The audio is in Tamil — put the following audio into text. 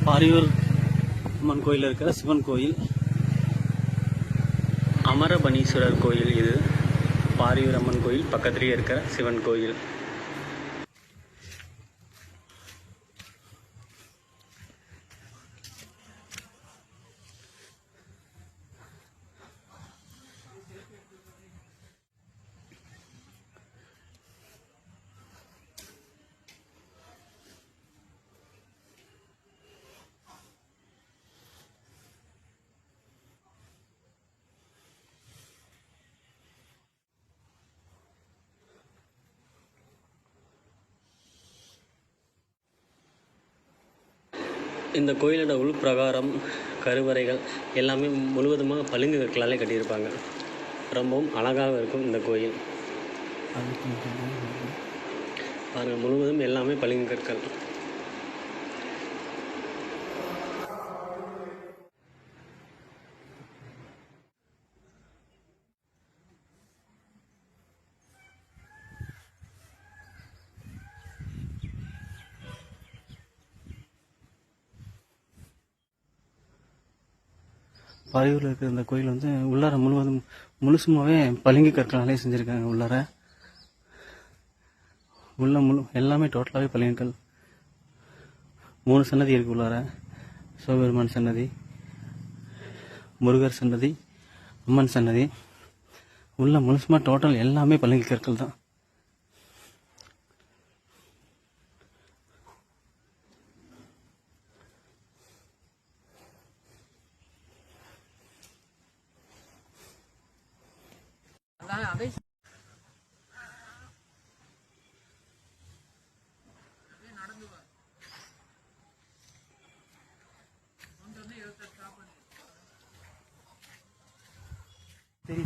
பாரியூர் அம்மன் கோயில் இருக்கிற சிவன் கோயில், அமரபனீஸ்வரர் கோயில். இது பாரியூர் அம்மன் கோயில் பக்கத்துலேயே இருக்கிற சிவன் கோயில். இந்த கோயிலோட உள்பிரகாரம், கருவறைகள் எல்லாமே முழுவதுமாக பளிங்கு கற்களாலே கட்டியிருப்பாங்க. ரொம்பவும் அழகாக இருக்கும் இந்த கோயில். பாருங்கள், முழுவதும் எல்லாமே பளிங்கு கற்கள். பாரியூரில் இருக்கிற இந்த கோயில் உள்ளார முழுசுமாவே பளிங்கு கற்களாலே செஞ்சுருக்காங்க. உள்ளார எல்லாமே டோட்டலாகவே பளிங்குகள். 3 சன்னதி இருக்குது உள்ளார. சிவபெருமான் சன்னதி, முருகர் சன்னதி, அம்மன் சன்னதி. முழுசுமா டோட்டல் எல்லாமே பளிங்கு கற்கள் தான். சரி